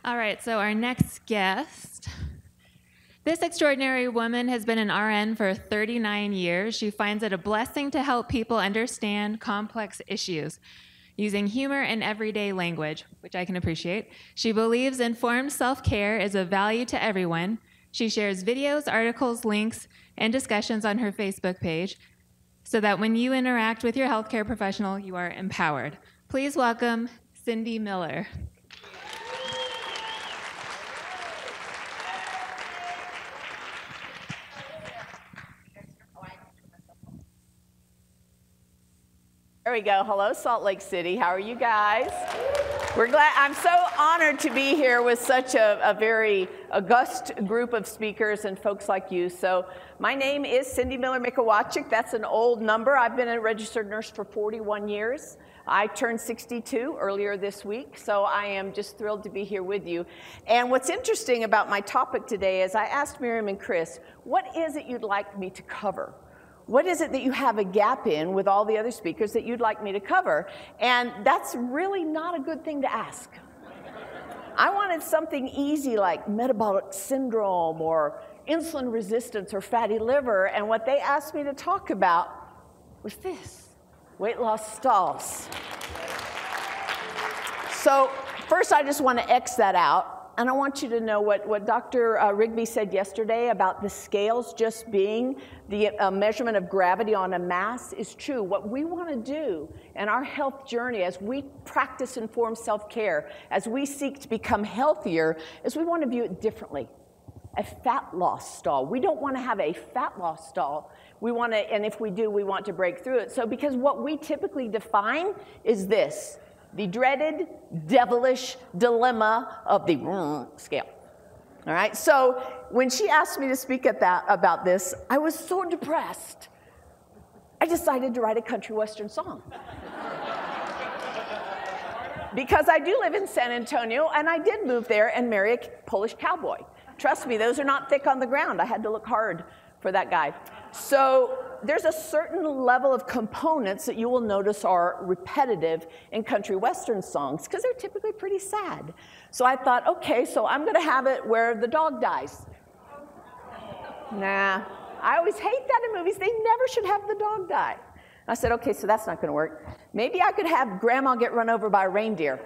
All right, so our next guest. This extraordinary woman has been an RN for 39 years. She finds it a blessing to help people understand complex issues using humor and everyday language, which I can appreciate. She believes informed self-care is of value to everyone. She shares videos, articles, links, and discussions on her Facebook page so that when you interact with your healthcare professional, you are empowered. Please welcome Cindy Miller. There we go. Hello, Salt Lake City. How are you guys? We're glad. I'm so honored to be here with such a very august group of speakers and folks like you. So my name is Cindy Miller Mikowachik. That's an old number. I've been a registered nurse for 41 years. I turned 62 earlier this week, so I am just thrilled to be here with you. And what's interesting about my topic today is I asked Miriam and Chris, what is it you'd like me to cover? What is it that you have a gap in with all the other speakers that you'd like me to cover? And that's really not a good thing to ask. I wanted something easy like metabolic syndrome or insulin resistance or fatty liver, and what they asked me to talk about was this, weight loss stalls. So first I just want to X that out. And I want you to know what Dr. Rigby said yesterday about the scales just being the measurement of gravity on a mass is true. What we want to do in our health journey as we practice informed self-care, as we seek to become healthier, is we want to view it differently. A fat loss stall. We don't want to have a fat loss stall. We want to, and if we do, we want to break through it. So because what we typically define is this. The dreaded, devilish dilemma of the scale. All right, so when she asked me to speak about this, I was so depressed. I decided to write a country western song. Because I do live in San Antonio, and I did move there and marry a Polish cowboy. Trust me, those are not thick on the ground. I had to look hard for that guy. So there's a certain level of components that you will notice are repetitive in country western songs because they're typically pretty sad. So I thought, okay, so I'm going to have it where the dog dies. Nah, I always hate that in movies. They never should have the dog die. I said, okay, so that's not going to work. Maybe I could have grandma get run over by a reindeer.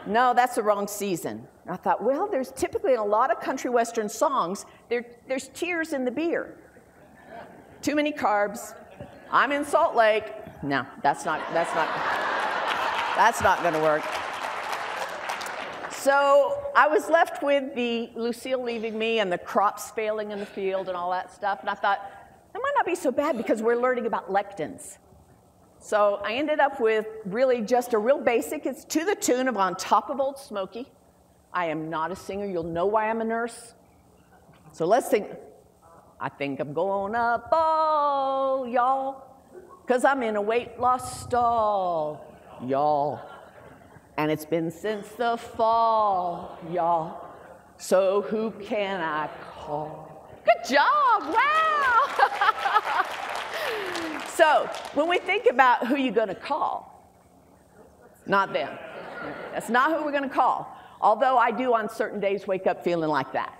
No, that's the wrong season. I thought, well, there's typically in a lot of country western songs, there's tears in the beer. Too many carbs. I'm in Salt Lake. No, that's not going to work. So I was left with the Lucille leaving me and the crops failing in the field and all that stuff. And I thought, that might not be so bad because we're learning about lectins. So I ended up with really just a real basic. It's to the tune of On Top of Old Smoky. I am not a singer. You'll know why I'm a nurse. So let's think. I think I'm going up, oh, y'all, because I'm in a weight loss stall, y'all. And it's been since the fall, y'all. So who can I call? Good job, wow. So when we think about who you're going to call, not them. That's not who we're going to call. Although I do on certain days wake up feeling like that.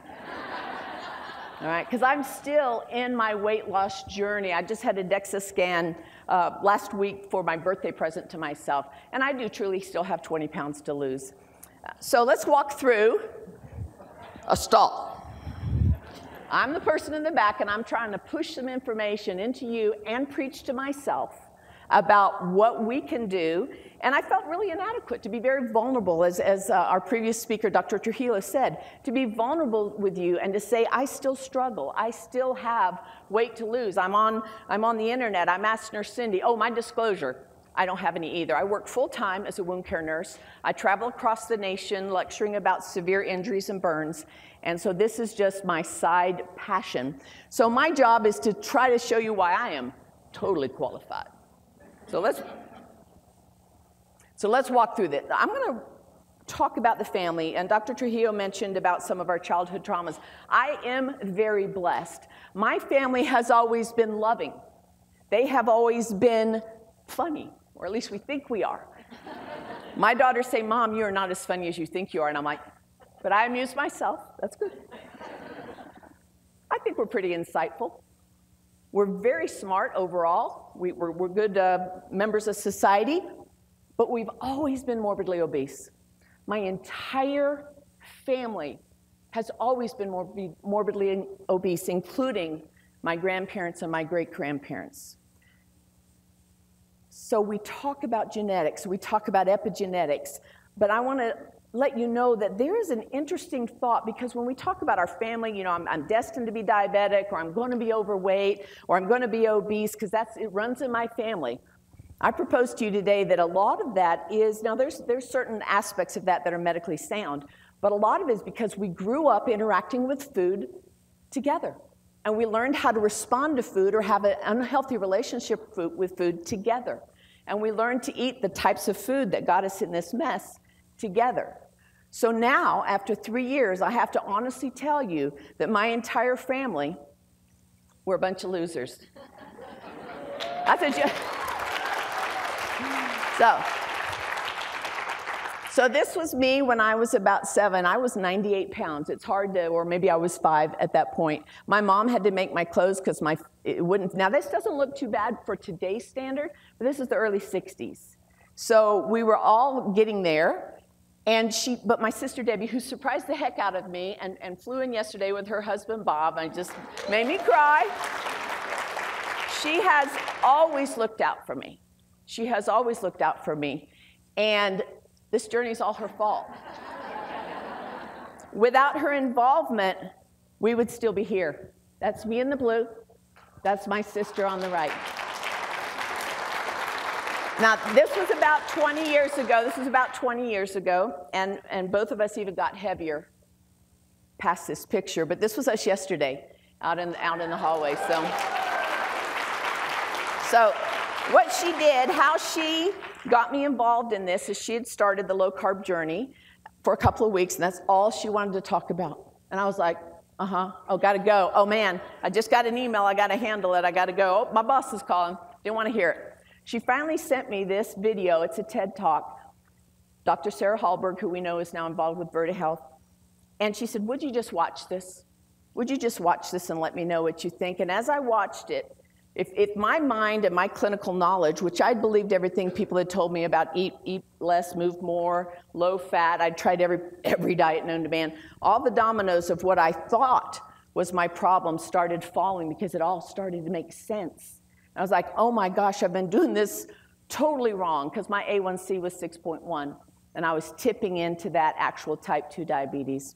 All right, because I'm still in my weight loss journey. I just had a DEXA scan last week for my birthday present to myself, and I do truly still have 20 pounds to lose. So let's walk through a stall. I'm the person in the back, and I'm trying to push some information into you and preach to myself about what we can do. And I felt really inadequate to be very vulnerable, as our previous speaker, Dr. Trujillo, said, to be vulnerable with you and to say, I still struggle. I still have weight to lose. I'm on the internet. I'm Ask Nurse Cindy. Oh, my disclosure, I don't have any either. I work full-time as a wound care nurse. I travel across the nation lecturing about severe injuries and burns. And so this is just my side passion. So my job is to try to show you why I am totally qualified. So let's walk through this. I'm going to talk about the family, and Dr. Trujillo mentioned about some of our childhood traumas. I am very blessed. My family has always been loving. They have always been funny, or at least we think we are. My daughters say, Mom, you're not as funny as you think you are. And I'm like, But I amuse myself. That's good. I think we're pretty insightful. We're very smart overall. We're good members of society, but we've always been morbidly obese. My entire family has always been morbidly obese, including my grandparents and my great-grandparents. So we talk about genetics, we talk about epigenetics, but I want to let you know that there is an interesting thought, because when we talk about our family, you know, I'm destined to be diabetic, or I'm going to be overweight, or I'm going to be obese, because it runs in my family. I propose to you today that a lot of that is, now there's certain aspects of that are medically sound, but a lot of it is because we grew up interacting with food together. And we learned how to respond to food or have an unhealthy relationship with food together. And we learned to eat the types of food that got us in this mess together. So now, after 3 years, I have to honestly tell you that my entire family, we're a bunch of losers. That's a joke. So this was me when I was about 7. I was 98 pounds. It's hard to, or maybe I was 5 at that point. My mom had to make my clothes because it wouldn't. Now this doesn't look too bad for today's standard, but this is the early 60s. So we were all getting there. But my sister Debbie, who surprised the heck out of me and flew in yesterday with her husband Bob, and just made me cry. She has always looked out for me. She has always looked out for me. And this journey is all her fault. Without her involvement, we would still be here. That's me in the blue. That's my sister on the right. Now, this was about 20 years ago. This was about 20 years ago, and both of us even got heavier past this picture. But this was us yesterday out in the hallway. So what she did, how she got me involved in this, is she had started the low-carb journey for a couple of weeks, and that's all she wanted to talk about. And I was like, oh, gotta go. Oh, man, I just got an email. I gotta handle it. I gotta go. Oh, my boss is calling. Didn't want to hear it. She finally sent me this video. It's a TED Talk. Dr. Sarah Hallberg, who we know is now involved with Virta Health. And she said, would you just watch this? Would you just watch this and let me know what you think? And as I watched it, if my mind and my clinical knowledge, which I believed everything people had told me about eat less, move more, low fat, I'd tried every diet known to man, all the dominoes of what I thought was my problem started falling because it all started to make sense. I was like, oh my gosh, I've been doing this totally wrong, because my A1C was 6.1, and I was tipping into that actual type 2 diabetes.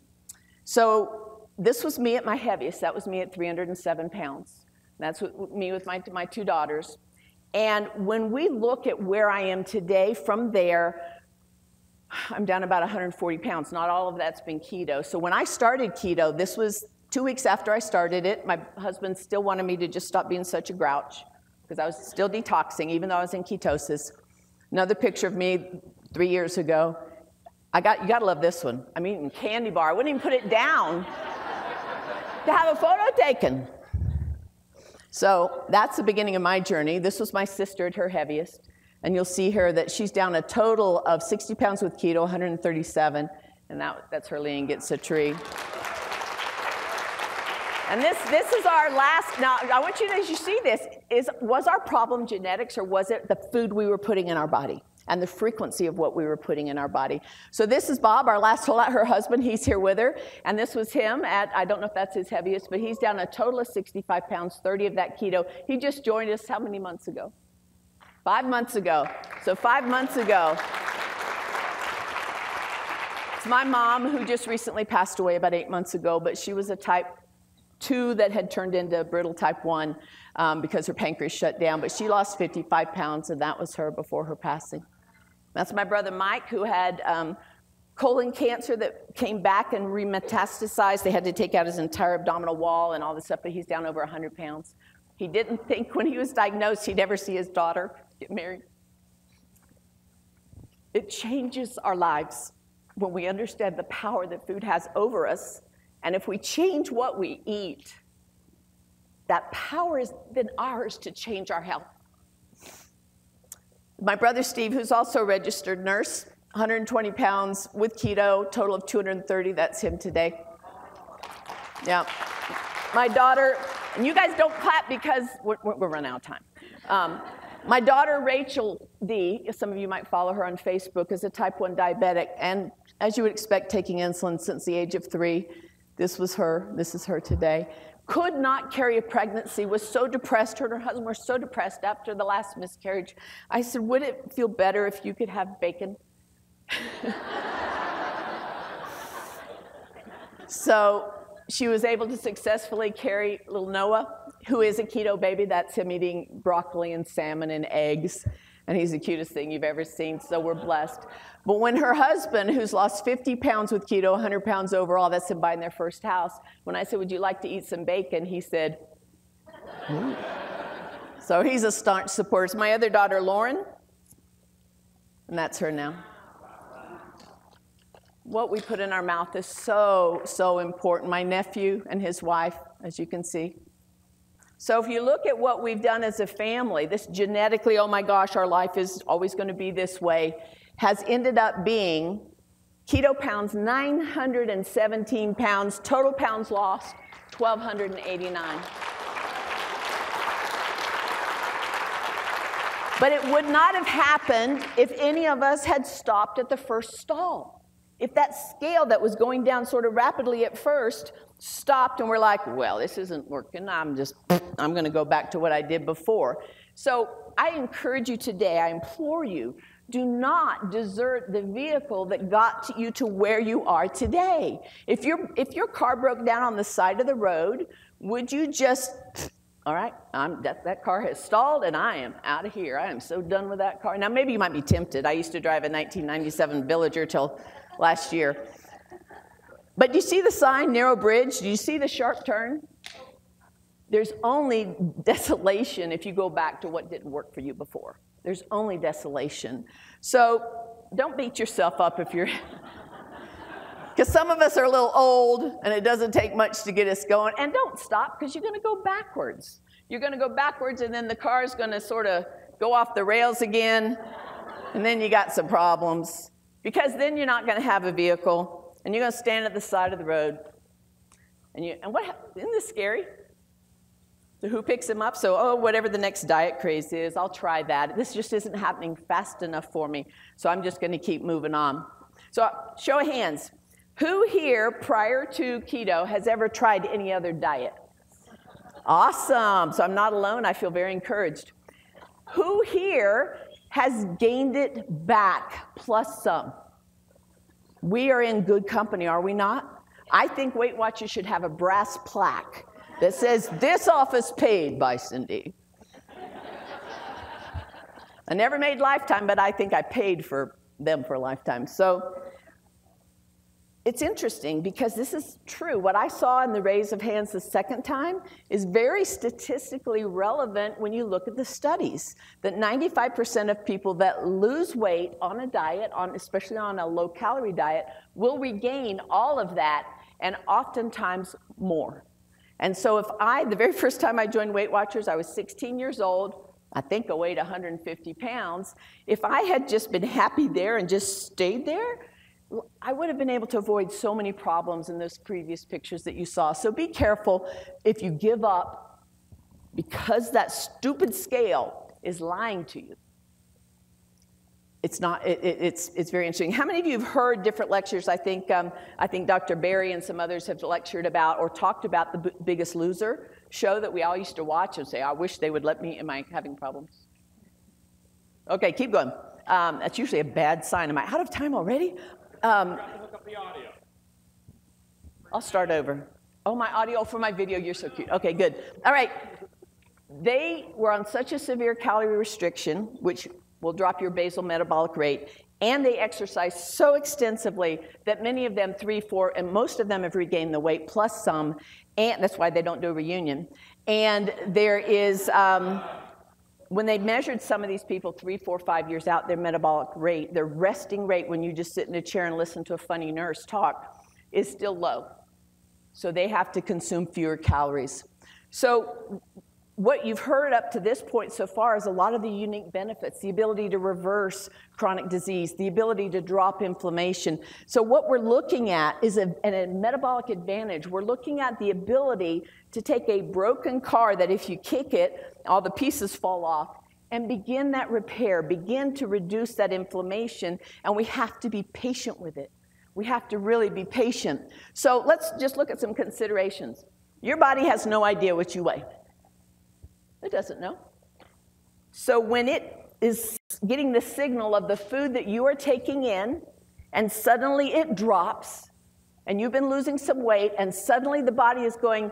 So this was me at my heaviest. That was me at 307 pounds. That's me with my 2 daughters. And when we look at where I am today, from there, I'm down about 140 pounds. Not all of that's been keto. So when I started keto, this was 2 weeks after I started it. My husband still wanted me to just stop being such a grouch, because I was still detoxing, even though I was in ketosis. Another picture of me 3 years ago. You gotta love this one. I'm eating candy bar. I wouldn't even put it down to have a photo taken. So that's the beginning of my journey. This was my sister at her heaviest. And you'll see here that she's down a total of 60 pounds with keto, 137. And that's her lean gets a tree. And this is our last. Now, I want you to, as you see this, was our problem genetics, or was it the food we were putting in our body and the frequency of what we were putting in our body? So this is Bob, our last holdout, her husband. He's here with her. And this was him at, I don't know if that's his heaviest, but he's down a total of 65 pounds, 30 of that keto. He just joined us how many months ago? 5 months ago. So 5 months ago. It's my mom, who just recently passed away about 8 months ago, but she was a type 2 that had turned into brittle type 1 because her pancreas shut down. But she lost 55 pounds, and that was her before her passing. That's my brother Mike, who had colon cancer that came back and remetastasized. They had to take out his entire abdominal wall and all this stuff, but he's down over 100 pounds. He didn't think when he was diagnosed he'd ever see his daughter get married. It changes our lives when we understand the power that food has over us. And if we change what we eat, that power is then ours to change our health. My brother Steve, who's also a registered nurse, 120 pounds with keto, total of 230. That's him today. Yeah. My daughter, and you guys don't clap because we're running out of time. My daughter, Rachel D., some of you might follow her on Facebook, is a type 1 diabetic, and as you would expect, taking insulin since the age of 3. This was her. This is her today. Could not carry a pregnancy, was so depressed. Her and her husband were so depressed after the last miscarriage. I said, would it feel better if you could have bacon? So she was able to successfully carry little Noah, who is a keto baby. That's him eating broccoli and salmon and eggs. And he's the cutest thing you've ever seen, so we're blessed. But when her husband, who's lost 50 pounds with keto, 100 pounds overall, that's him buying their first house, when I said, would you like to eat some bacon, he said, ooh. So he's a staunch supporter. My other daughter, Lauren, and that's her now. What we put in our mouth is so, so important. My nephew and his wife, as you can see. So if you look at what we've done as a family, this genetically, oh my gosh, our life is always going to be this way, has ended up being keto pounds, 917 pounds, total pounds lost, 1,289. But it would not have happened if any of us had stopped at the first stall. If that scale that was going down sort of rapidly at first stopped and we're like, well, this isn't working, I'm going to go back to what I did before. So I encourage you today, I implore you, do not desert the vehicle that got you to where you are today. If your car broke down on the side of the road, would you just, all right, that car has stalled and I am out of here. I am so done with that car. Now maybe you might be tempted. I used to drive a 1997 Villager till last year. But do you see the sign, narrow bridge? Do you see the sharp turn? There's only desolation if you go back to what didn't work for you before. There's only desolation. So don't beat yourself up if you're, because some of us are a little old and it doesn't take much to get us going. And don't stop because you're going to go backwards. You're going to go backwards and then the car is going to sort of go off the rails again. And then you got some problems. Because then you're not going to have a vehicle, and you're going to stand at the side of the road. And what? Isn't this scary? So who picks him up? So, whatever the next diet craze is, I'll try that. This just isn't happening fast enough for me, so I'm just going to keep moving on. So, show of hands. Who here, prior to keto, has ever tried any other diet? Awesome. So I'm not alone. I feel very encouraged. Who here has gained it back plus some? We are in good company, are we not? I think Weight Watchers should have a brass plaque that says, this office paid by Cindy. I never made Lifetime, but I think I paid for them for a lifetime. So it's interesting because this is true. What I saw in the raise of hands the second time is very statistically relevant when you look at the studies, that 95% of people that lose weight on a diet, especially on a low-calorie diet, will regain all of that and oftentimes more. And so the very first time I joined Weight Watchers, I was 16 years old. I think I weighed 150 pounds. If I had just been happy there and just stayed there, I would have been able to avoid so many problems in those previous pictures that you saw. So be careful if you give up because that stupid scale is lying to you. It's not. It's very interesting. How many of you have heard different lectures? I think Dr. Berry and some others have lectured about or talked about the Biggest Loser show that we all used to watch and say, I wish they would let me. Am I having problems? Okay, keep going. That's usually a bad sign. Am I out of time already? Look up the audio. I'll start over. Oh, my audio for my video, you're so cute. Okay, good. All right. They were on such a severe calorie restriction, which will drop your basal metabolic rate, and they exercised so extensively that many of them, 3, 4, and most of them have regained the weight plus some, and that's why they don't do a reunion. And there is, when they measured some of these people 3, 4, 5 years out, their metabolic rate, their resting rate when you just sit in a chair and listen to a funny nurse talk is still low. So they have to consume fewer calories. So what you've heard up to this point so far is a lot of the unique benefits, the ability to reverse chronic disease, the ability to drop inflammation. So what we're looking at is a metabolic advantage. We're looking at the ability to take a broken car that if you kick it, all the pieces fall off, and begin that repair, begin to reduce that inflammation, and we have to be patient with it. We have to really be patient. So let's just look at some considerations. Your body has no idea what you weigh. It doesn't know. So when it is getting the signal of the food that you are taking in, and suddenly it drops, and you've been losing some weight, and suddenly the body is going,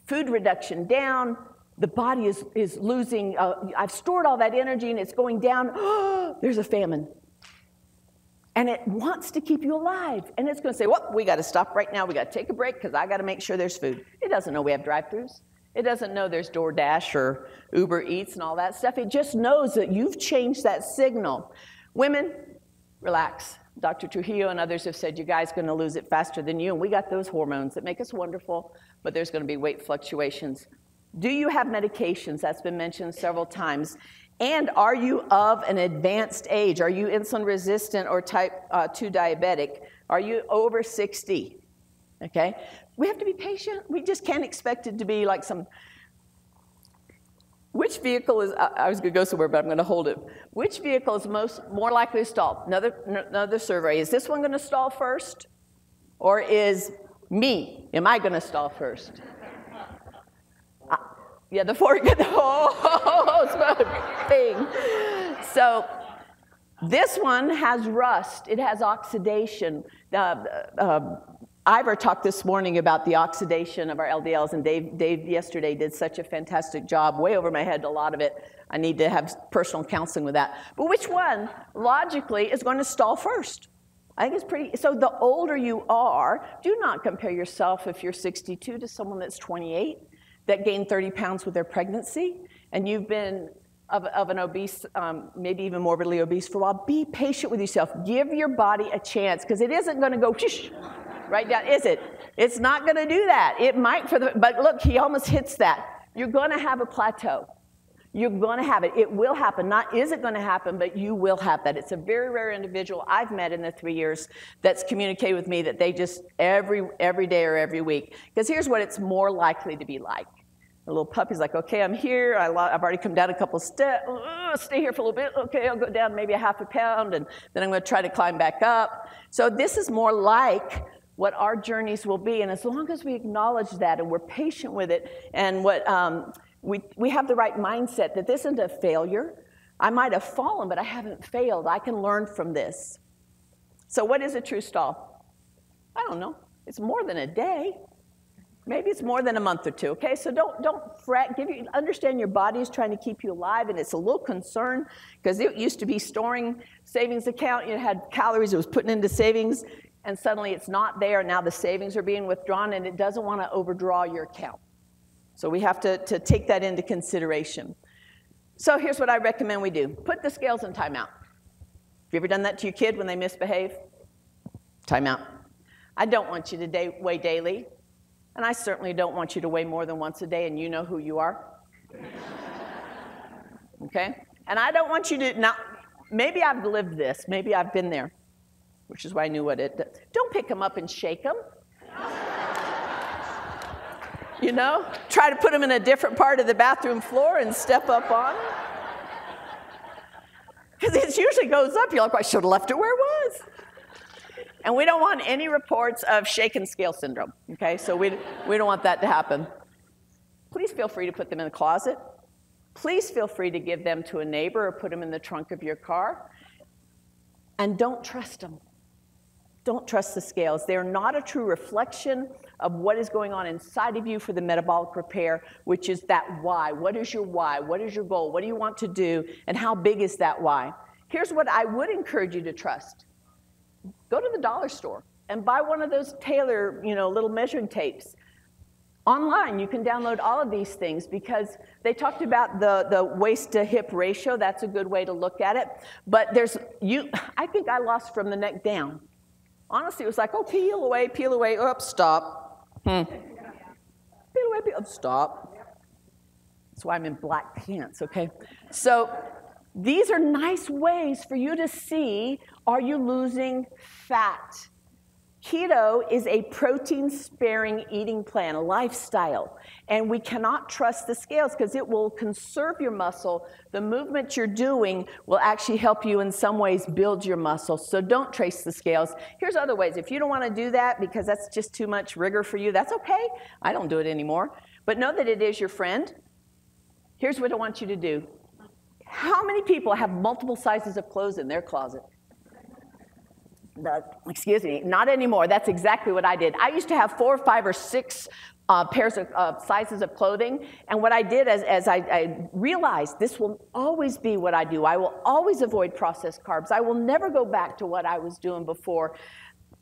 food reduction down, the body is losing, I've stored all that energy and it's going down, there's a famine. And it wants to keep you alive. And it's going to say, well, we got to stop right now. We got to take a break because I got to make sure there's food. It doesn't know we have drive-thrus. It doesn't know there's DoorDash or Uber Eats and all that stuff. It just knows that you've changed that signal. Women, relax. Dr. Trujillo and others have said you guys are going to lose it faster than you. And we got those hormones that make us wonderful, but there's going to be weight fluctuations. Do you have medications? That's been mentioned several times. And are you of an advanced age? Are you insulin resistant or type 2 diabetic? Are you over 60? Okay? We have to be patient. We just can't expect it to be like some... Which vehicle is... I was going to go somewhere, but I'm going to hold it. Which vehicle is more likely to stall? Another survey. Is this one going to stall first? Or is me? Am I going to stall first? Yeah, the fork, the whole thing. So this one has rust. It has oxidation. Ivor talked this morning about the oxidation of our LDLs, and Dave yesterday did such a fantastic job, way over my head, a lot of it. I need to have personal counseling with that. But which one, logically, is going to stall first? I think it's pretty, so the older you are, do not compare yourself if you're 62 to someone that's 28. That gained 30 pounds with their pregnancy, and you've been of an obese, maybe even morbidly obese for a while. Be patient with yourself. Give your body a chance, because it isn't going to go whoosh, right down, is it? It's not going to do that. It might, but look, he almost hits that. You're going to have a plateau. You're going to have it. It will happen. Not is it going to happen, but you will have that. It's a very rare individual I've met in the 3 years that's communicated with me that they just every day or every week. Because here's what it's more likely to be like. The little puppy's like, okay, I'm here. I've already come down a couple steps. Stay here for a little bit. Okay, I'll go down maybe a half a pound, and then I'm going to try to climb back up. So this is more like what our journeys will be. And as long as we acknowledge that and we're patient with it, and what we have the right mindset that this isn't a failure. I might have fallen, but I haven't failed. I can learn from this. So what is a true stall? I don't know. It's more than a day. Maybe it's more than a month or two, okay? So don't fret. Understand your body is trying to keep you alive, and it's a little concern because it used to be storing savings account. You had calories it was putting into savings, and suddenly it's not there. Now the savings are being withdrawn, and it doesn't want to overdraw your account. So we have to take that into consideration. So here's what I recommend we do. Put the scales in timeout. Have you ever done that to your kid when they misbehave? Timeout. I don't want you to weigh daily. And I certainly don't want you to weigh more than once a day, and you know who you are. Okay? And I don't want you to, now, maybe I've lived this. Maybe I've been there, which is why I knew what it did. Don't pick them up and shake them. You know? Try to put them in a different part of the bathroom floor and step up on it. Because it usually goes up. You're like, well, I should have left it where it was. And we don't want any reports of shaken scale syndrome, okay? So we don't want that to happen. Please feel free to put them in the closet. Please feel free to give them to a neighbor or put them in the trunk of your car. And don't trust them. Don't trust the scales. They're not a true reflection of what is going on inside of you for the metabolic repair, which is that why. What is your why? What is your goal? What do you want to do? And how big is that why? Here's what I would encourage you to trust. Go to the dollar store and buy one of those Taylor, little measuring tapes. Online, you can download all of these things because they talked about the waist to hip ratio. That's a good way to look at it. But I think I lost from the neck down. Honestly, it was like, oh, peel away, stop. Peel away, stop. That's why I'm in black pants, okay? So these are nice ways for you to see, are you losing fat? Keto is a protein-sparing eating plan, a lifestyle, and we cannot trust the scales because it will conserve your muscle. The movement you're doing will actually help you in some ways build your muscle, so don't trace the scales. Here's other ways. If you don't want to do that because that's just too much rigor for you, that's okay. I don't do it anymore, but know that it is your friend. Here's what I want you to do. How many people have multiple sizes of clothes in their closet? Excuse me, not anymore. That's exactly what I did. I used to have 4, 5, or 6 pairs of sizes of clothing. And what I did as I realized this will always be what I do. I will always avoid processed carbs. I will never go back to what I was doing before.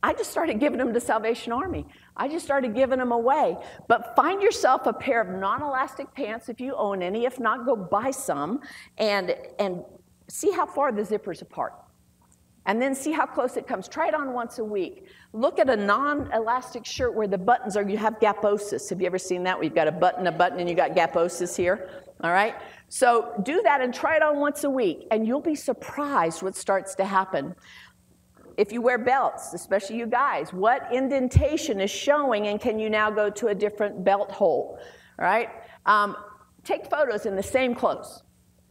I just started giving them to Salvation Army. I just started giving them away. But find yourself a pair of non-elastic pants if you own any. If not, go buy some and see how far the zipper's apart. And then see how close it comes. Try it on once a week. Look at a non-elastic shirt where the buttons are, you have gaposis. Have you ever seen that? Where you've got a button, and you got gaposis here, all right? So do that and try it on once a week, and you'll be surprised what starts to happen. If you wear belts, especially you guys, what indentation is showing, and can you now go to a different belt hole, all right? Take photos in the same clothes.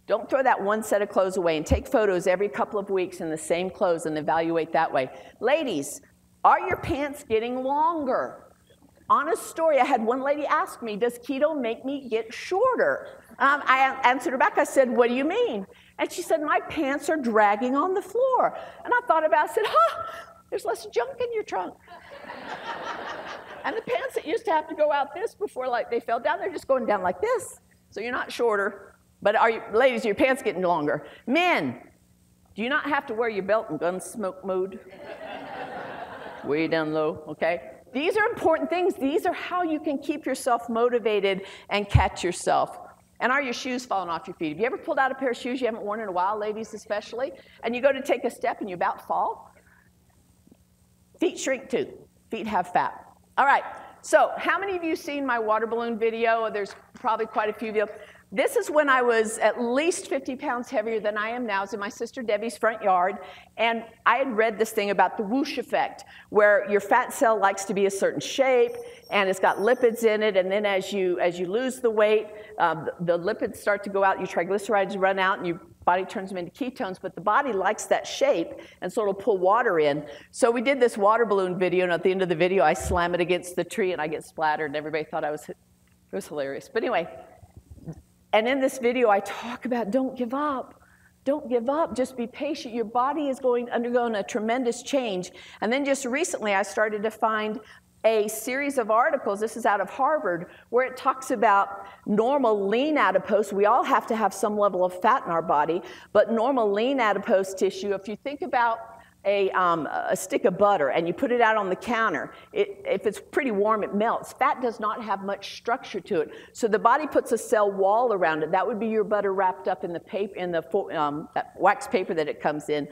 Don't throw that one set of clothes away, and take photos every couple of weeks in the same clothes and evaluate that way. Ladies, are your pants getting longer? Honest story, I had one lady ask me, does keto make me get shorter? I answered her back, I said, what do you mean? And she said, my pants are dragging on the floor. And I thought about it, I said, there's less junk in your trunk. And the pants that used to have to go out this before they fell down, they're just going down like this. So you're not shorter. But ladies, are your pants getting longer? Men, do you not have to wear your belt in gun smoke mode? Way down low, okay? These are important things. These are how you can keep yourself motivated and catch yourself. And are your shoes falling off your feet? Have you ever pulled out a pair of shoes you haven't worn in a while, ladies especially, and you go to take a step and you about fall? Feet shrink too. Feet have fat. All right, so how many of you seen my water balloon video? There's probably quite a few of you. This is when I was at least 50 pounds heavier than I am now. I was in my sister Debbie's front yard, and I had read this thing about the whoosh effect, where your fat cell likes to be a certain shape, and it's got lipids in it, and then as you lose the weight, the lipids start to go out, your triglycerides run out, and your body turns them into ketones, but the body likes that shape, and so it'll pull water in. So we did this water balloon video, and at the end of the video, I slam it against the tree, and I get splattered, and everybody thought it was hilarious. But anyway, and in this video, I talk about don't give up. Don't give up. Just be patient. Your body is undergoing a tremendous change. And then just recently, I started to find a series of articles, this is out of Harvard, where it talks about normal lean adipose. We all have to have some level of fat in our body, but normal lean adipose tissue, if you think about a stick of butter and you put it out on the counter, if it's pretty warm, it melts. Fat does not have much structure to it. So the body puts a cell wall around it. That would be your butter wrapped up in the paper, in the that wax paper that it comes in.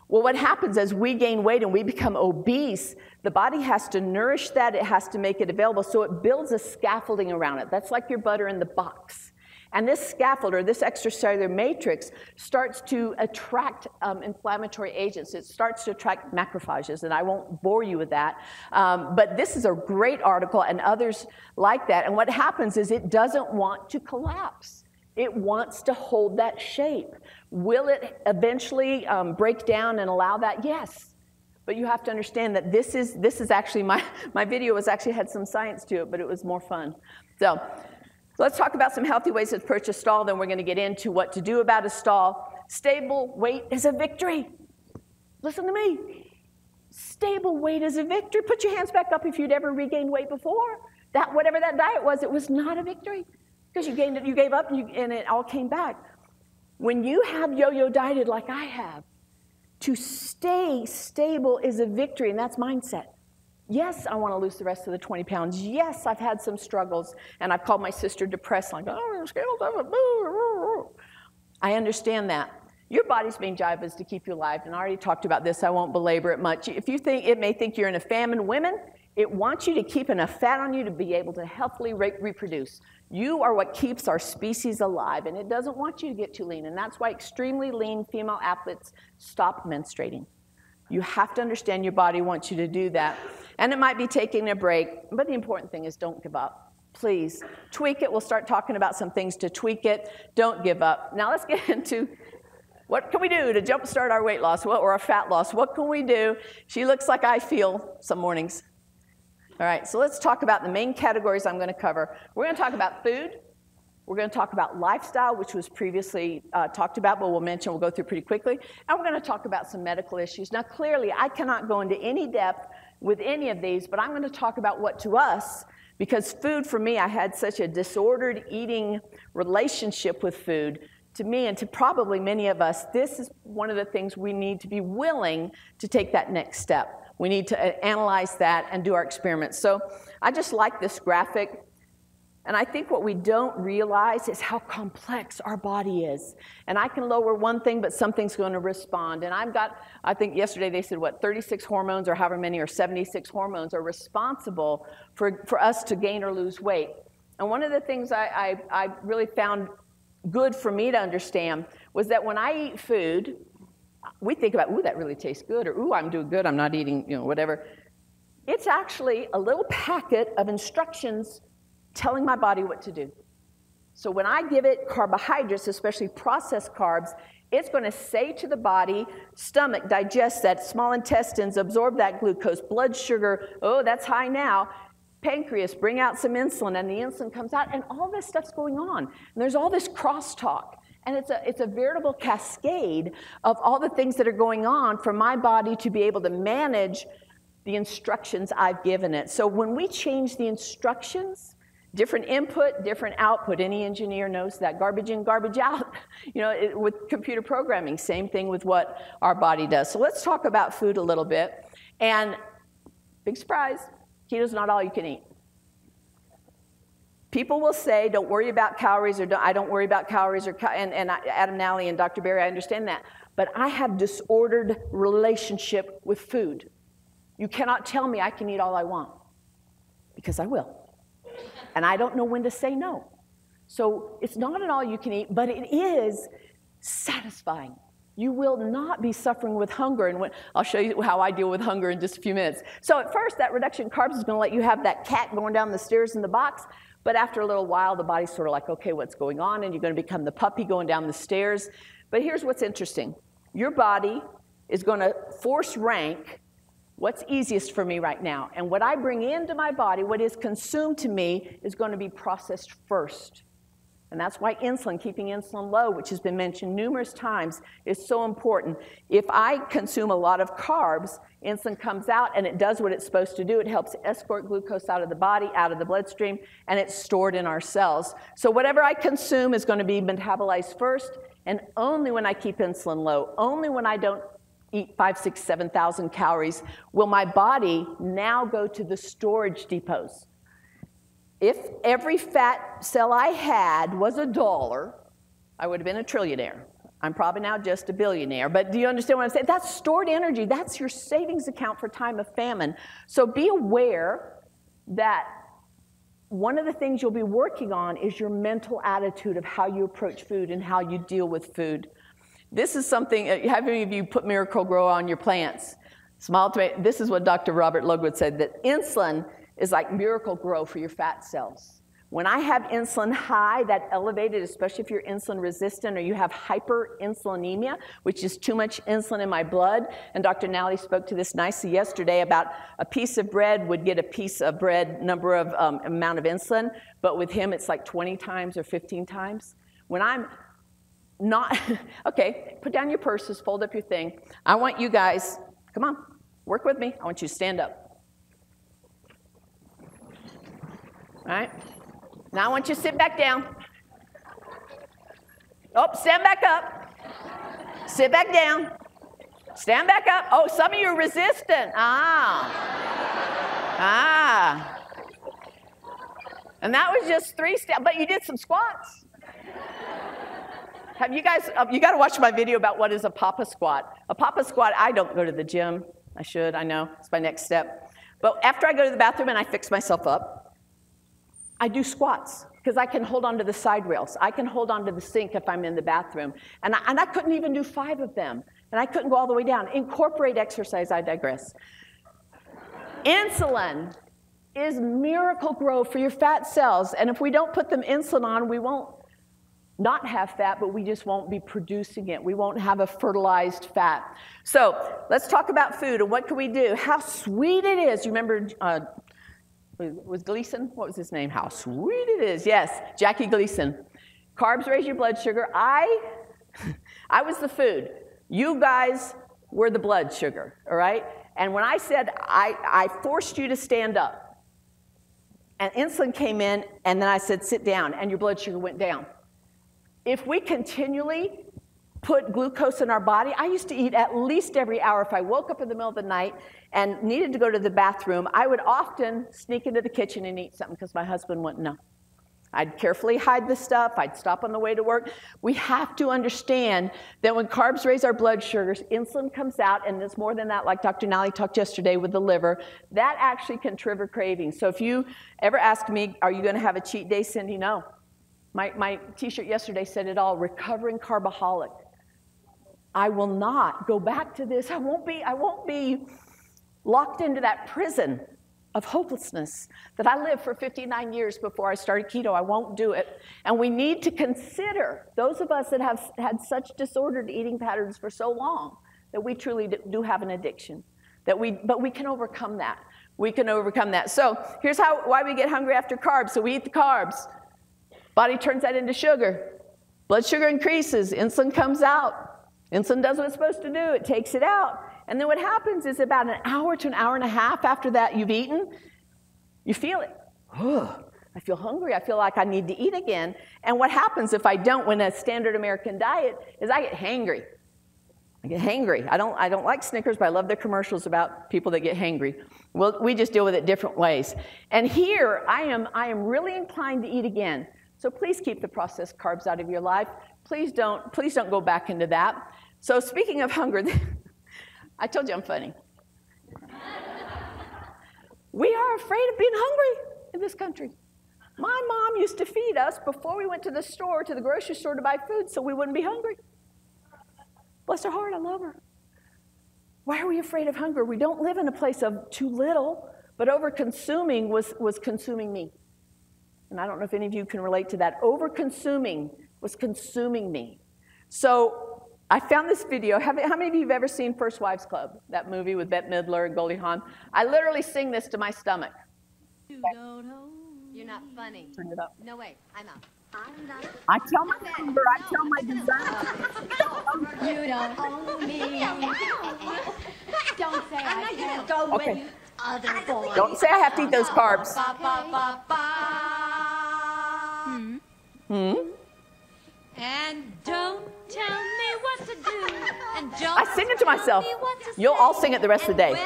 Well, what happens as we gain weight and we become obese, the body has to nourish that. It has to make it available. So it builds a scaffolding around it. That's like your butter in the box. And this scaffold, or this extracellular matrix, starts to attract inflammatory agents. It starts to attract macrophages, and I won't bore you with that. But this is a great article, and others like that. And what happens is it doesn't want to collapse. It wants to hold that shape. Will it eventually break down and allow that? Yes. But you have to understand that this is actually, my video actually had some science to it, but it was more fun. So let's talk about some healthy ways to approach a stall, then we're going to get into what to do about a stall. Stable weight is a victory. Listen to me. Stable weight is a victory. Put your hands back up if you'd ever regained weight before. Whatever that diet was, it was not a victory. Because you gained it, you gave up, and it all came back. When you have yo-yo dieted like I have, to stay stable is a victory, and that's mindset. Yes, I want to lose the rest of the 20 pounds. Yes, I've had some struggles, and I've called my sister depressed, like, oh, scales haven't moved. I understand that. Your body's main job is to keep you alive, and I already talked about this. I won't belabor it much. If you think it may think you're in a famine, women, It wants you to keep enough fat on you to be able to healthily reproduce. You are what keeps our species alive, and it doesn't want you to get too lean. And that's why extremely lean female athletes stop menstruating. You have to understand your body wants you to do that. And it might be taking a break, but the important thing is don't give up. Please, tweak it. We'll start talking about some things to tweak it. Don't give up. Now let's get into what can we do to jumpstart our weight loss or our fat loss? What can we do? She looks like I feel some mornings. All right, so let's talk about the main categories I'm going to cover. We're going to talk about food. We're going to talk about lifestyle, which was previously talked about, but we'll go through pretty quickly. And we're going to talk about some medical issues. Now, clearly, I cannot go into any depth with any of these, but I'm going to talk about what to us, because food for me, I had such a disordered eating relationship with food. To me and to probably many of us, this is one of the things we need to be willing to take that next step. We need to analyze that and do our experiments. So I just like this graphic. And I think what we don't realize is how complex our body is. And I can lower one thing, but something's going to respond. And I've got, I think yesterday they said, 36 hormones or however many, or 76 hormones are responsible for us to gain or lose weight. And one of the things I really found good for me to understand was that when I eat food, we think about, ooh, that really tastes good, or ooh, I'm doing good, I'm not eating, whatever. It's actually a little packet of instructions telling my body what to do. So when I give it carbohydrates, especially processed carbs, it's going to say to the body, stomach, digest that, small intestines, absorb that glucose, blood sugar, oh, that's high now, pancreas, bring out some insulin, and the insulin comes out, and all this stuff's going on. And there's all this crosstalk. And it's a veritable cascade of all the things that are going on for my body to be able to manage the instructions I've given it. So when we change the instructions, different input, different output. Any engineer knows that. Garbage in, garbage out. With computer programming, same thing with what our body does. So let's talk about food a little bit. And big surprise, keto's not all you can eat. People will say, don't worry about calories, or I don't worry about calories, and Adam Nally and Dr. Berry, I understand that. But I have disordered relationship with food. You cannot tell me I can eat all I want, because I will. And I don't know when to say no. So it's not an all you can eat, but it is satisfying. You will not be suffering with hunger. And I'll show you how I deal with hunger in just a few minutes. So at first, that reduction in carbs is going to let you have that cat going down the stairs in the box. But after a little while, the body's sort of like, okay, what's going on? And you're going to become the puppy going down the stairs. But here's what's interesting. Your body is going to force rank what's easiest for me right now. And what I bring into my body, what is consumed to me, is going to be processed first. And that's why insulin, keeping insulin low, which has been mentioned numerous times, is so important. If I consume a lot of carbs, insulin comes out and it does what it's supposed to do. It helps escort glucose out of the body, out of the bloodstream, and it's stored in our cells. So whatever I consume is going to be metabolized first, and only when I keep insulin low, only when I don't eat 5,000, 6,000, 7,000 calories, will my body now go to the storage depots. If every fat cell I had was $1, I would have been a trillionaire. I'm probably now just a billionaire. But do you understand what I'm saying? That's stored energy. That's your savings account for time of famine. So be aware that one of the things you'll be working on is your mental attitude of how you approach food and how you deal with food. This is something, how many of you put Miracle-Gro on your plants? Small tomato. This is what Dr. Robert Lovewood said, that insulin is like Miracle-Gro for your fat cells. When I have insulin high, that elevated, especially if you're insulin resistant or you have hyperinsulinemia, which is too much insulin in my blood, and Dr. Nally spoke to this nicely yesterday about a piece of bread would get a piece of bread amount of insulin, but with him it's like 20 times or 15 times. When I'm not, okay, put down your purses, fold up your thing. I want you guys, come on, work with me. I want you to stand up. All right? Now I want you to sit back down. Oh, stand back up. Sit back down. Stand back up. Oh, some of you are resistant. And that was just 3 steps, but you did some squats. Have you guys, you got to watch my video about what is a papa squat. A papa squat, I don't go to the gym. I should, I know. It's my next step. But after I go to the bathroom and I fix myself up, I do squats because I can hold on to the side rails. I can hold on to the sink if I'm in the bathroom. And I couldn't even do 5 of them. And I couldn't go all the way down. Incorporate exercise, I digress. Insulin is miracle grow for your fat cells. And if we don't put them insulin on, we won't not have fat, but we just won't be producing it. We won't have a fertilized fat. So let's talk about food and what can we do? How sweet it is. You remember, was Gleason? What was his name? How sweet it is. Yes, Jackie Gleason. Carbs raise your blood sugar. I was the food. You guys were the blood sugar, all right? And when I said I forced you to stand up, and insulin came in, and then I said sit down, and your blood sugar went down. If we continually put glucose in our body, I used to eat at least every hour. If I woke up in the middle of the night and needed to go to the bathroom, I would often sneak into the kitchen and eat something because my husband wouldn't know. I'd carefully hide the stuff. I'd stop on the way to work. We have to understand that when carbs raise our blood sugars, insulin comes out, and it's more than that, like Dr. Nally talked yesterday with the liver. That actually can trigger cravings. So if you ever ask me, are you going to have a cheat day, Cindy? No. My t-shirt yesterday said it all, recovering carbaholic. I will not go back to this. I won't be locked into that prison of hopelessness that I lived for 59 years before I started keto. I won't do it. And we need to consider, those of us that have had such disordered eating patterns for so long, that we truly do have an addiction. But we can overcome that. We can overcome that. So here's why we get hungry after carbs. So we eat the carbs. Body turns that into sugar. Blood sugar increases. Insulin comes out. Insulin does what it's supposed to do. It takes it out. And then what happens is about an hour to an hour and a half after that you've eaten, you feel it. I feel hungry. I feel like I need to eat again. And what happens if I don't, when a standard American diet, is I get hangry. I get hangry. I don't like Snickers, but I love the commercials about people that get hangry. Well, we just deal with it different ways. And here I am really inclined to eat again. So please keep the processed carbs out of your life. Please don't go back into that. So speaking of hunger, I told you I'm funny. We are afraid of being hungry in this country. My mom used to feed us before we went to the store, to the grocery store to buy food so we wouldn't be hungry. Bless her heart, I love her. Why are we afraid of hunger? We don't live in a place of too little, but over-consuming was consuming me. And I don't know if any of you can relate to that. Over-consuming was consuming me. So I found this video. How many of you have ever seen First Wives Club, that movie with Bette Midler and Goldie Hawn? I literally sing this to my stomach. You're not funny. Turn it up. No way, I'm out. I tell my hunger, I tell my desire. You don't own me. Don't say I can't go Okay. with other boys. Don't say I have to eat those carbs. And don't tell me what to do. And don't I sing it to myself. tell me what to You'll say. all sing it the rest of the day. And when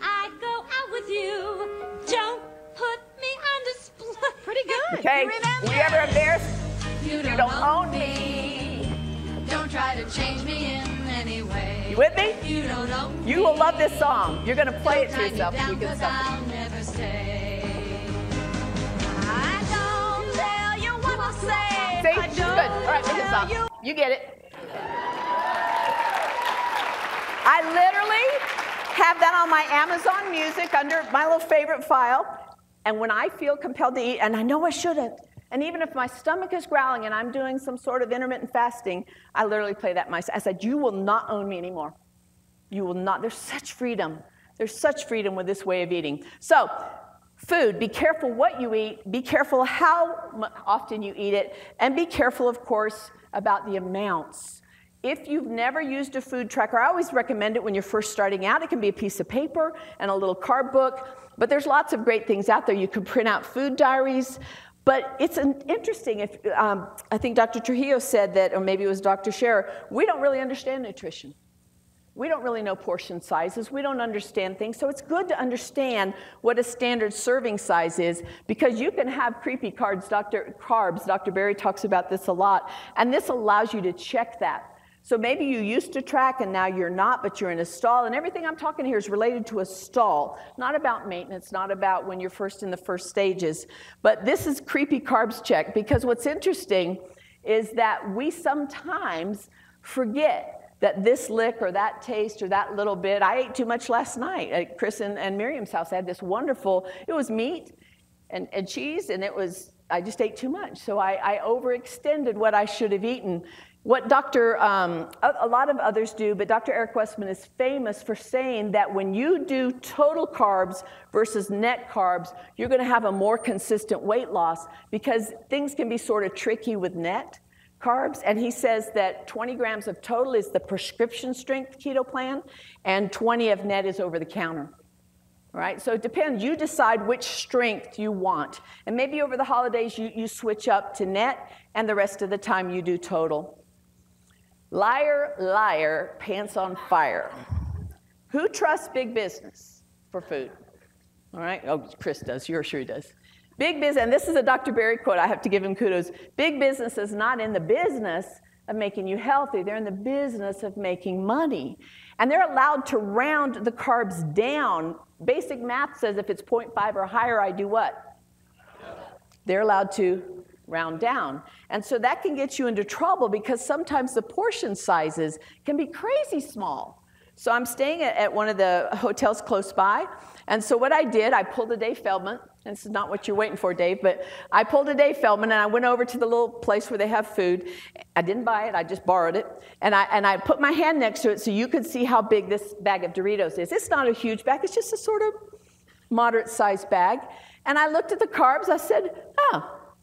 I go out with you, don't put me on display. Pretty good. Okay? You remember? You ever embarrassed? You don't own me. Don't try to change me in any way. You with me? You don't own me. You will love this song. You're going to play it to Don't tie me yourself. down, You can 'cause stop it. I'll never stay. I don't tell you what to say. See? I Good. don't All right, make it tell stop. You get it. I literally have that on my Amazon Music under my little favorite file. And when I feel compelled to eat, and I know I shouldn't, and even if my stomach is growling and I'm doing some sort of intermittent fasting, I literally play that myself. I said, you will not own me anymore. You will not. There's such freedom. There's such freedom with this way of eating. So, food, be careful what you eat, be careful how often you eat it, and be careful, of course, about the amounts. If you've never used a food tracker, I always recommend it when you're first starting out. It can be a piece of paper and a little carb book, but there's lots of great things out there. You can print out food diaries. But it's interesting, I think Dr. Trujillo said that, or maybe it was Dr. Scherer, we don't really understand nutrition. We don't really know portion sizes. We don't understand things. So it's good to understand what a standard serving size is, because you can have creepy carbs. Dr. Berry talks about this a lot. And this allows you to check that. So maybe you used to track and now you're not, but you're in a stall. And everything I'm talking here is related to a stall, not about maintenance, not about when you're first in the first stages. But this is creepy carbs check, because what's interesting is that we sometimes forget that this lick or that taste or that little bit. I ate too much last night at Chris and Miriam's house. I had this wonderful, it was meat and cheese, and I just ate too much. So I overextended what I should have eaten. What a lot of others do, but Dr. Eric Westman is famous for saying that when you do total carbs versus net carbs, you're going to have a more consistent weight loss, because things can be sort of tricky with net carbs. And he says that 20 grams of total is the prescription strength keto plan, and 20 of net is over the counter. Right? So it depends. You decide which strength you want. And maybe over the holidays you switch up to net, and the rest of the time you do total. Liar, liar, pants on fire. Who trusts big business for food? All right? Oh, Chris does. You're sure he does. Big business, and this is a Dr. Berry quote. I have to give him kudos. Big business is not in the business of making you healthy. They're in the business of making money. And they're allowed to round the carbs down. Basic math says if it's 0.5 or higher, I do what? They're allowed to round down. And so that can get you into trouble, because sometimes the portion sizes can be crazy small. So I'm staying at one of the hotels close by. And so what I did, I pulled a Dave Feldman. And this is not what you're waiting for, Dave, but I pulled a Dave Feldman and I went over to the little place where they have food. I didn't buy it, I just borrowed it. And I put my hand next to it so you could see how big this bag of Doritos is. It's not a huge bag, it's just a sort of moderate sized bag. And I looked at the carbs, I said,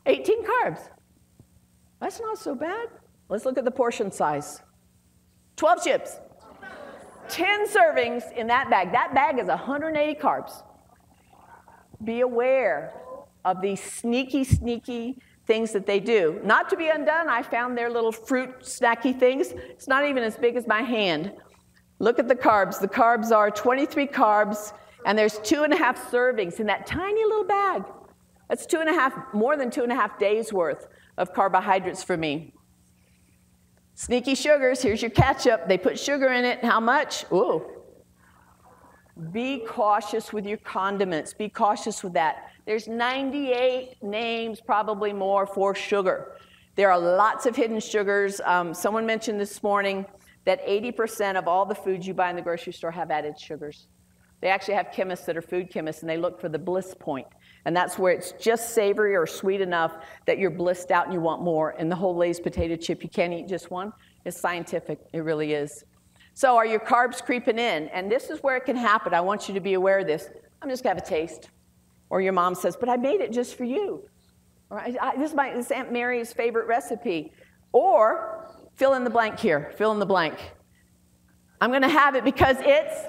18 carbs. That's not so bad. Let's look at the portion size. 12 chips. 10 servings in that bag. That bag is 180 carbs. Be aware of these sneaky, sneaky things that they do. Not to be undone, I found their little fruit snacky things. It's not even as big as my hand. Look at the carbs. The carbs are 23 carbs, and there's 2.5 servings in that tiny little bag. That's more than 2.5 days worth of carbohydrates for me. Sneaky sugars, here's your ketchup. They put sugar in it. How much? Ooh. Be cautious with your condiments. Be cautious with that. There's 98 names, probably more, for sugar. There are lots of hidden sugars. Someone mentioned this morning that 80% of all the foods you buy in the grocery store have added sugars. They actually have chemists that are food chemists, and they look for the bliss point. And that's where it's just savory or sweet enough that you're blissed out and you want more. And the whole Lay's potato chip, you can't eat just one. It's scientific. It really is. So are your carbs creeping in? And this is where it can happen. I want you to be aware of this. I'm just going to have a taste. Or your mom says, but I made it just for you. Or this is Aunt Mary's favorite recipe. Or fill in the blank here. Fill in the blank. I'm going to have it because it's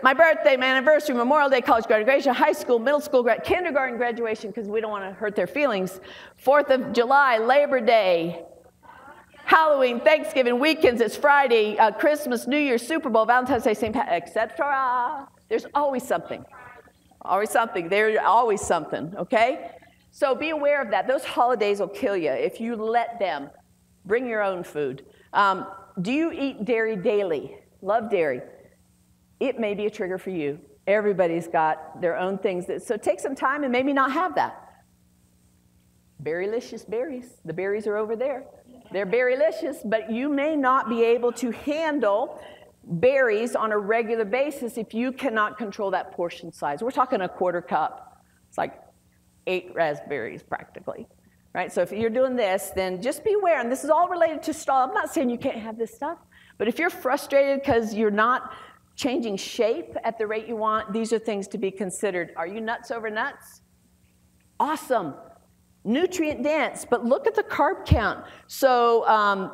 my birthday, my anniversary, Memorial Day, college graduation, high school, middle school, kindergarten graduation, because we don't want to hurt their feelings, 4th of July, Labor Day, Halloween, Thanksgiving, weekends, it's Friday, Christmas, New Year's, Super Bowl, Valentine's Day, St. Patrick's, etc. There's always something. Always something. There's always something, okay? So be aware of that. Those holidays will kill you if you let them. Bring your own food. Do you eat dairy daily? Love dairy. It may be a trigger for you. Everybody's got their own things. So take some time and maybe not have that. Berrylicious berries. The berries are over there. They're berrylicious, but you may not be able to handle berries on a regular basis if you cannot control that portion size. We're talking a 1/4 cup. It's like 8 raspberries practically. Right? So if you're doing this, then just be aware. And this is all related to stall. I'm not saying you can't have this stuff, but if you're frustrated because you're not changing shape at the rate you want, these are things to be considered. Are you nuts over nuts? Awesome. Nutrient dense, but look at the carb count. So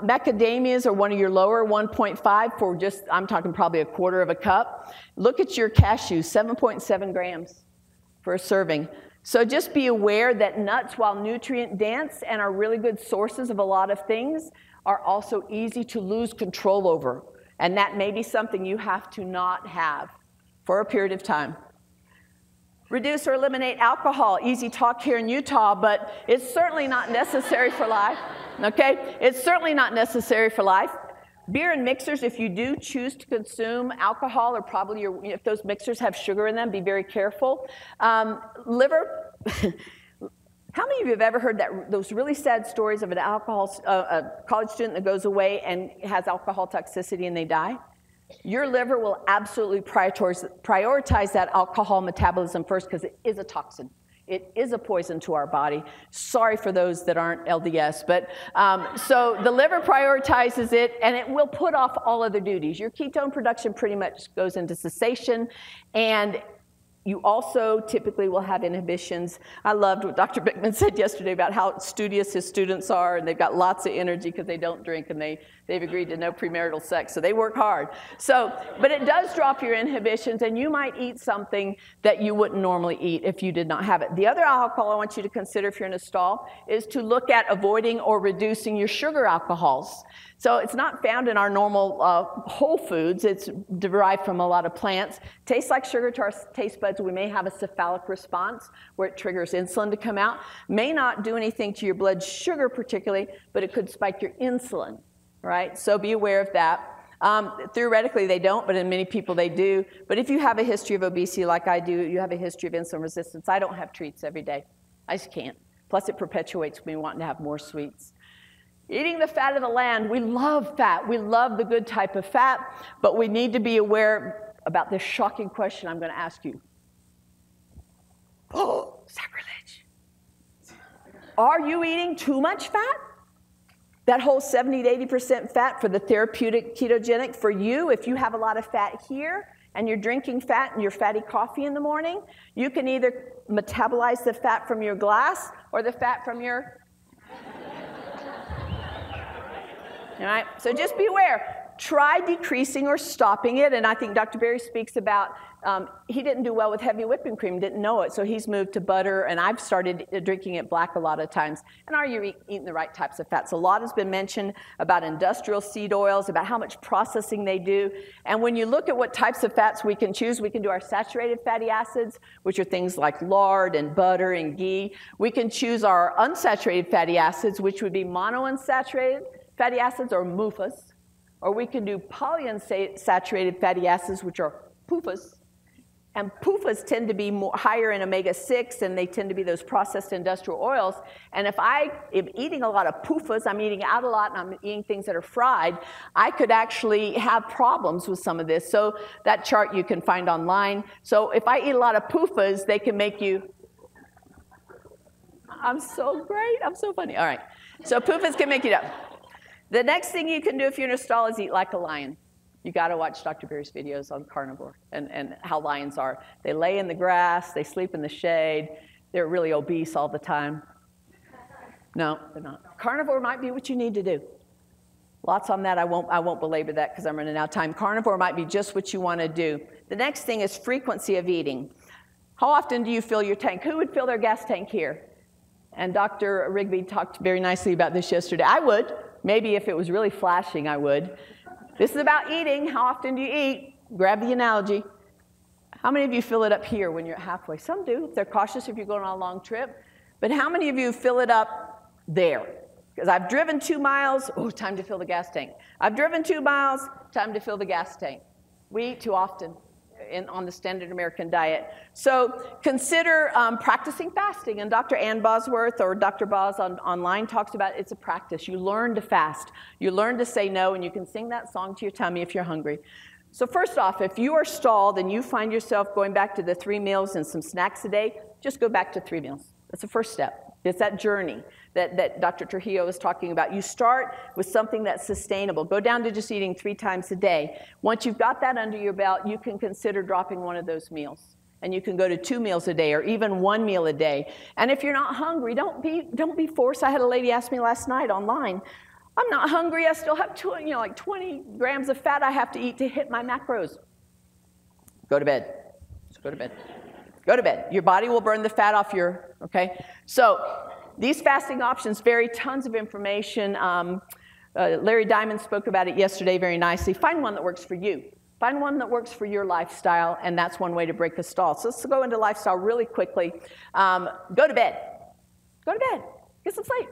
macadamias are one of your lower, 1.5 for just, I'm talking probably 1/4 cup. Look at your cashews, 7.7 grams for a serving. So just be aware that nuts, while nutrient dense and are really good sources of a lot of things, are also easy to lose control over. And that may be something you have to not have for a period of time. Reduce or eliminate alcohol. Easy talk here in Utah, but it's certainly not necessary for life. Okay? It's certainly not necessary for life. Beer and mixers, if you do choose to consume alcohol, or probably if those mixers have sugar in them, be very careful. Liver, how many of you have ever heard those really sad stories of a college student that goes away and has alcohol toxicity and they die? Your liver will absolutely prioritize that alcohol metabolism first because it is a toxin. It is a poison to our body. Sorry for those that aren't LDS, but so the liver prioritizes it, and it will put off all other duties. Your ketone production pretty much goes into cessation, and you also typically will have inhibitions. I loved what Dr. Bickman said yesterday about how studious his students are, and they've got lots of energy because they don't drink, and they've agreed to no premarital sex, so they work hard. But it does drop your inhibitions, and you might eat something that you wouldn't normally eat if you did not have it. The other alcohol I want you to consider if you're in a stall is to look at avoiding or reducing your sugar alcohols. So it's not found in our normal whole foods. It's derived from a lot of plants. Tastes like sugar to our taste buds. We may have a cephalic response where it triggers insulin to come out. May not do anything to your blood sugar particularly, but it could spike your insulin, right? So be aware of that. Theoretically, they don't, but in many people they do. But if you have a history of obesity like I do, you have a history of insulin resistance. I don't have treats every day. I just can't. Plus, it perpetuates me wanting to have more sweets. Eating the fat of the land, we love fat. We love the good type of fat, but we need to be aware about this shocking question I'm going to ask you. Oh, sacrilege. Are you eating too much fat? That whole 70 to 80% fat for the therapeutic ketogenic, for you, if you have a lot of fat here and you're drinking fat and your fatty coffee in the morning, you can either metabolize the fat from your glass or the fat from your... All right, so just be aware. Try decreasing or stopping it, and I think Dr. Berry speaks about, he didn't do well with heavy whipping cream, didn't know it, so he's moved to butter, and I've started drinking it black a lot of times. And are you eating the right types of fats? A lot has been mentioned about industrial seed oils, about how much processing they do, and when you look at what types of fats we can choose, we can do our saturated fatty acids, which are things like lard and butter and ghee. We can choose our unsaturated fatty acids, which would be monounsaturated fatty acids, or MUFAs, or we can do polyunsaturated fatty acids, which are PUFAs. And PUFAs tend to be higher in omega-6, and they tend to be those processed industrial oils. And if I am eating a lot of PUFAs, I'm eating out a lot, and I'm eating things that are fried, I could actually have problems with some of this. So that chart you can find online. So if I eat a lot of PUFAs, they can make you... I'm so great. I'm so funny. All right. So PUFAs can make you up. The next thing you can do if you're in a stall is eat like a lion. You got to watch Dr. Berry's videos on carnivore and how lions are. They lay in the grass, they sleep in the shade, they're really obese all the time. No, they're not. Carnivore might be what you need to do. Lots on that. I won't belabor that because I'm running out of time. Carnivore might be just what you want to do. The next thing is frequency of eating. How often do you fill your tank? Who would fill their gas tank here? And Dr. Rigby talked very nicely about this yesterday. I would. Maybe if it was really flashing, I would. This is about eating. How often do you eat? Grab the analogy. How many of you fill it up here when you're halfway? Some do. They're cautious if you're going on a long trip. But how many of you fill it up there? Because I've driven 2 miles. Oh, time to fill the gas tank. I've driven 2 miles. Time to fill the gas tank. We eat too often on the standard American diet. So consider practicing fasting. And Dr. Ann Bosworth or Dr. Boz online talks about it's a practice. You learn to fast. You learn to say no, and you can sing that song to your tummy if you're hungry. So first off, if you are stalled and you find yourself going back to the 3 meals and some snacks a day, just go back to 3 meals. That's the first step. It's that journey that Dr. Trujillo was talking about. You start with something that's sustainable. Go down to just eating 3 times a day. Once you've got that under your belt, you can consider dropping one of those meals. And you can go to 2 meals a day or even 1 meal a day. And if you're not hungry, don't be forced. I had a lady ask me last night online, I'm not hungry. I still have 20 grams of fat I have to eat to hit my macros. Go to bed. Just go to bed. Go to bed. Your body will burn the fat off your, okay? So these fasting options vary, tons of information. Larry Diamond spoke about it yesterday very nicely. Find one that works for you. Find one that works for your lifestyle, and that's one way to break the stall. So let's go into lifestyle really quickly. Go to bed. Go to bed. Get some sleep.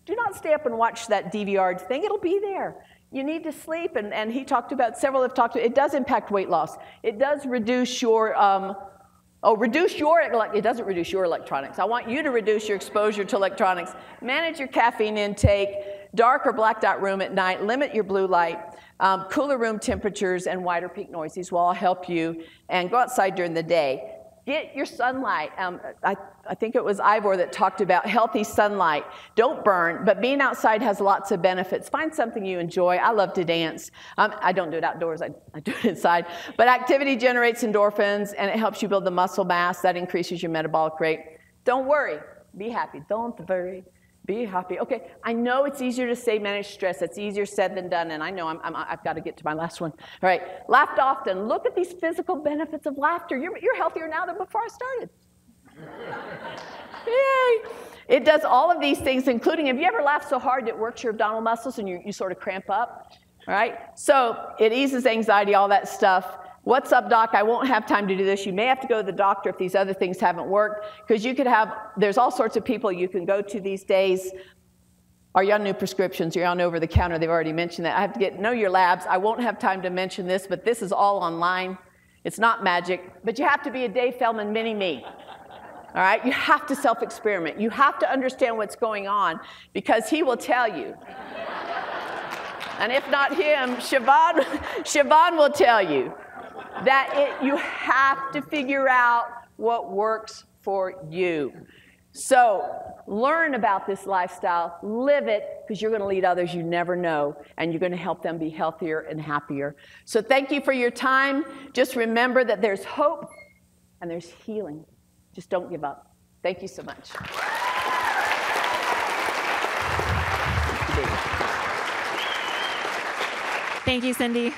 Do not stay up and watch that DVR thing. It'll be there. you need to sleep, and he talked about, several have talked about, it does impact weight loss. It does reduce your, it doesn't reduce your electronics. I want you to reduce your exposure to electronics. Manage your caffeine intake, dark or blacked out room at night, limit your blue light, cooler room temperatures, and wider peak noise. These will all help you, and go outside during the day. Get your sunlight. I think it was Ivor that talked about healthy sunlight. Don't burn, but being outside has lots of benefits. Find something you enjoy. I love to dance. I don't do it outdoors. I do it inside. But activity generates endorphins, and it helps you build the muscle mass. That increases your metabolic rate. Don't worry. Be happy. Don't worry. Be happy. Okay, I know it's easier to say manage stress. It's easier said than done, and I know I've got to get to my last one. All right, laughed often. Look at these physical benefits of laughter. You're healthier now than before I started. Yay! It does all of these things, including, have you ever laughed so hard it works your abdominal muscles and you sort of cramp up? All right, so it eases anxiety, all that stuff. What's up, doc? I won't have time to do this. You may have to go to the doctor if these other things haven't worked, because you could have, there's all sorts of people you can go to these days. Are you on new prescriptions? You're on over the counter. They've already mentioned that. I have to know your labs. I won't have time to mention this, but this is all online. It's not magic, but you have to be a Dave Feldman mini-me. All right? You have to self-experiment. You have to understand what's going on, because he will tell you. And if not him, Siobhan will tell you. That you have to figure out what works for you. So learn about this lifestyle, live it, because you're going to lead others you never know, and you're going to help them be healthier and happier. So thank you for your time. Just remember that there's hope and there's healing. Just don't give up. Thank you so much. Thank you, Cindy.